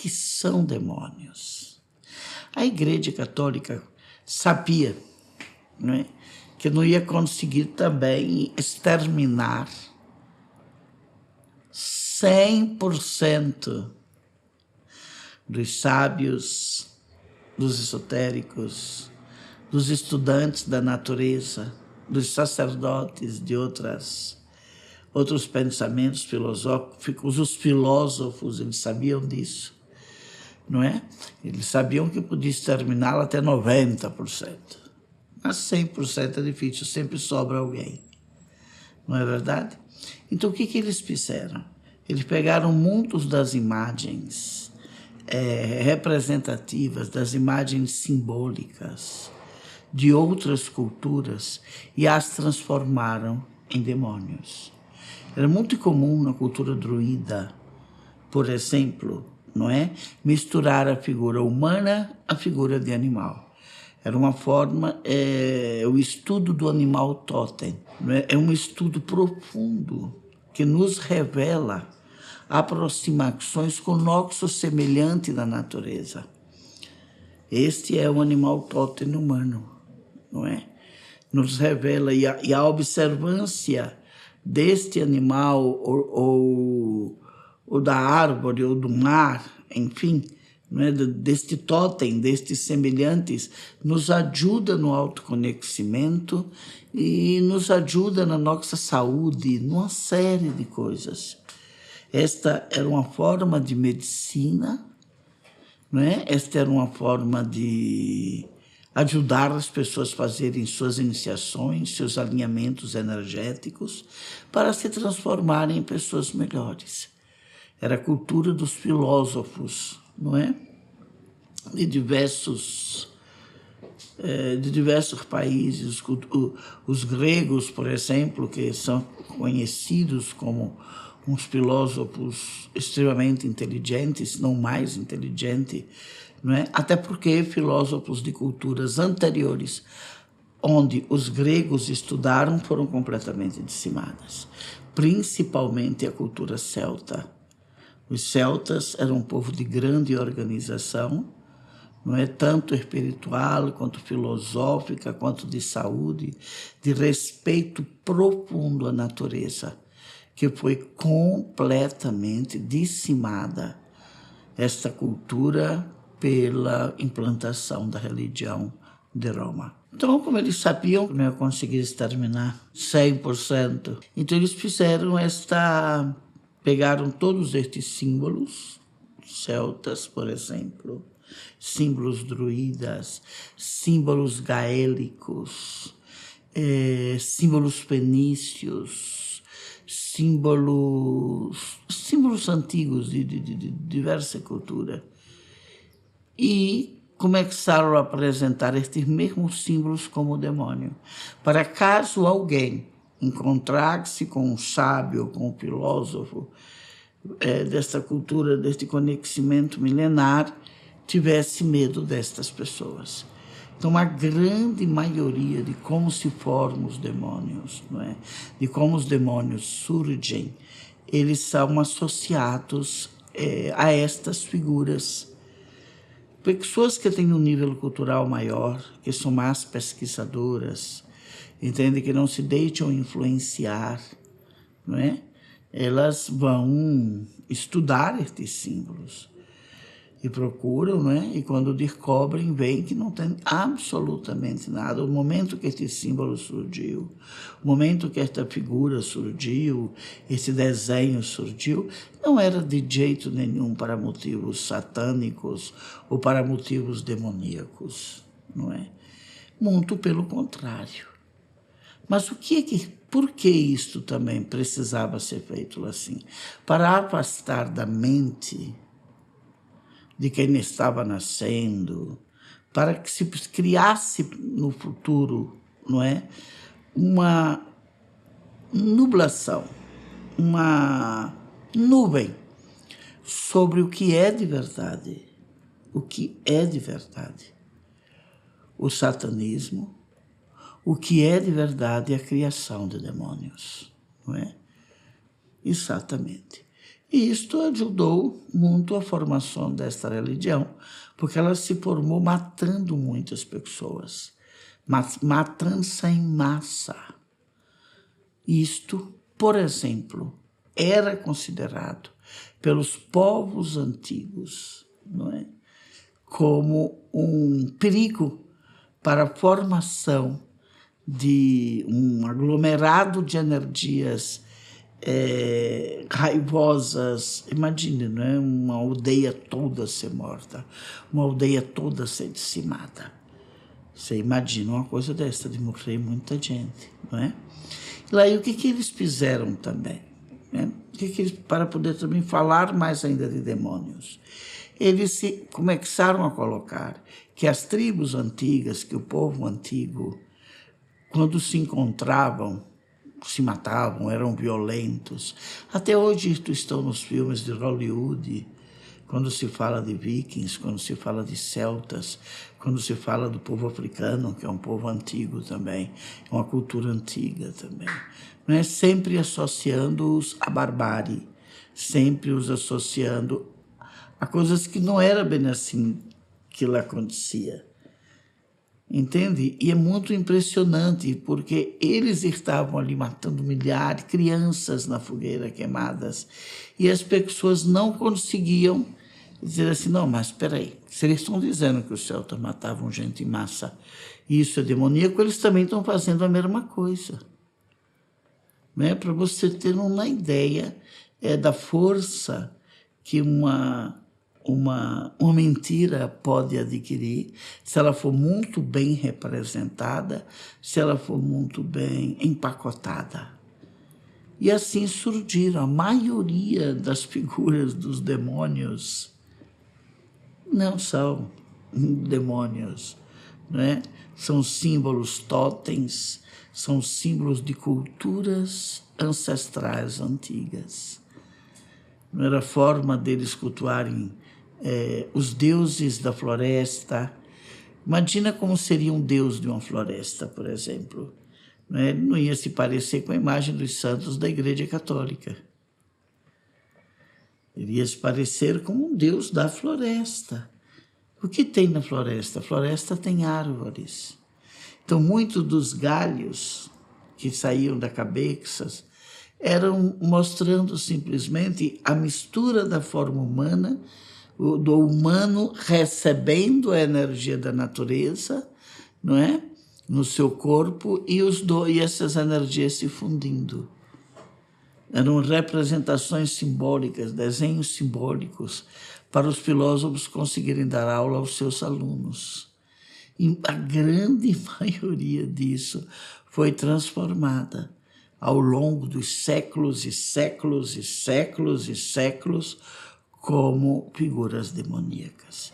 que são demônios? A Igreja Católica sabia, não é, que não ia conseguir também exterminar 100% dos sábios, dos esotéricos, dos estudantes da natureza, dos sacerdotes de outros pensamentos filosóficos. Os filósofos, eles sabiam disso, não é? Eles sabiam que podia exterminá-la até 90%. Mas 100% é difícil, sempre sobra alguém. Não é verdade? Então, o que eles fizeram? Eles pegaram muitas das imagens representativas, das imagens simbólicas de outras culturas e as transformaram em demônios. Era muito comum na cultura druida, por exemplo, não é? Misturar a figura humana à figura de animal. Era uma forma, o estudo do animal totem. Não é? É um estudo profundo que nos revela aproximações com o nosso semelhante da natureza. Este é o animal totem humano, não é? Nos revela, e a observância deste animal, ou da árvore, ou do mar, enfim, não é? Deste totem, destes semelhantes, nos ajuda no autoconhecimento e nos ajuda na nossa saúde, numa série de coisas. Esta era uma forma de medicina, não é? Esta era uma forma de ajudar as pessoas a fazerem suas iniciações, seus alinhamentos energéticos, para se transformarem em pessoas melhores. Era a cultura dos filósofos, não é? De diversos países. Os gregos, por exemplo, que são conhecidos como uns filósofos extremamente inteligentes, não mais inteligentes, não é? Até porque filósofos de culturas anteriores, onde os gregos estudaram, foram completamente dizimadas. Principalmente a cultura celta. Os celtas eram um povo de grande organização, não é? Tanto espiritual, quanto filosófica, quanto de saúde, de respeito profundo à natureza, que foi completamente dizimada, esta cultura, pela implantação da religião de Roma. Então, como eles sabiam que não ia conseguir exterminar 100%, então eles fizeram pegaram todos estes símbolos, celtas, por exemplo, símbolos druidas, símbolos gaélicos, símbolos fenícios, símbolos antigos de diversa cultura. E começaram a apresentar estes mesmos símbolos como demônio. Para caso alguém encontrar-se com um sábio, com um filósofo desta cultura, deste conhecimento milenar, tivesse medo destas pessoas. Então, a grande maioria de como se formam os demônios, não é? De como os demônios surgem, eles são associados a estas figuras. Pessoas que têm um nível cultural maior, que são mais pesquisadoras, entendem, que não se deixam influenciar, não é? Elas vão estudar estes símbolos e procuram, não é? E quando descobrem, veem que não tem absolutamente nada. O momento que este símbolo surgiu, o momento que esta figura surgiu, esse desenho surgiu, não era de jeito nenhum para motivos satânicos ou para motivos demoníacos, não é? Muito pelo contrário. Mas por que isto também precisava ser feito assim? Para afastar da mente de quem estava nascendo, para que se criasse no futuro, não é? Uma nublação, uma nuvem sobre o que é de verdade. O que é de verdade? O satanismo. O que é de verdade a criação de demônios, não é? Exatamente. E isto ajudou muito a formação desta religião, porque ela se formou matando muitas pessoas, matança em massa. Isto, por exemplo, era considerado pelos povos antigos, não é, como um perigo para a formação de um aglomerado de energias raivosas. Imagine, não é? Uma aldeia toda ser morta, uma aldeia toda ser dizimada. Você imagina uma coisa dessa, de morrer muita gente, não é? E aí o que eles fizeram também? Né? Para poder também falar mais ainda de demônios. Eles começaram a colocar que as tribos antigas, que o povo antigo, quando se encontravam, se matavam, eram violentos. Até hoje isto estão nos filmes de Hollywood, quando se fala de vikings, quando se fala de celtas, quando se fala do povo africano, que é um povo antigo também, é uma cultura antiga também. Não é? Sempre associando-os à barbárie, sempre os associando a coisas que não era bem assim que lá acontecia. Entende? E é muito impressionante, porque eles estavam ali matando milhares de crianças na fogueira queimadas, e as pessoas não conseguiam dizer assim, não, mas espera aí, se eles estão dizendo que os celtas matavam gente em massa, e isso é demoníaco, eles também estão fazendo a mesma coisa. Né? Para você ter uma ideia da força que uma mentira pode adquirir se ela for muito bem representada, se ela for muito bem empacotada. E assim surgiram a maioria das figuras dos demônios. Não são demônios, né? São símbolos totens, são símbolos de culturas ancestrais antigas. Não era a forma deles cultuarem os deuses da floresta. Imagina como seria um deus de uma floresta, por exemplo. Não ia se parecer com a imagem dos santos da Igreja Católica. Iria se parecer como um deus da floresta. O que tem na floresta? A floresta tem árvores. Então, muitos dos galhos que saíam da cabeça eram mostrando simplesmente a mistura da forma humana, do humano recebendo a energia da natureza, não é? No seu corpo, e essas energias se fundindo. Eram representações simbólicas, desenhos simbólicos, para os filósofos conseguirem dar aula aos seus alunos. E a grande maioria disso foi transformada ao longo dos séculos e séculos e séculos e séculos como figuras demoníacas.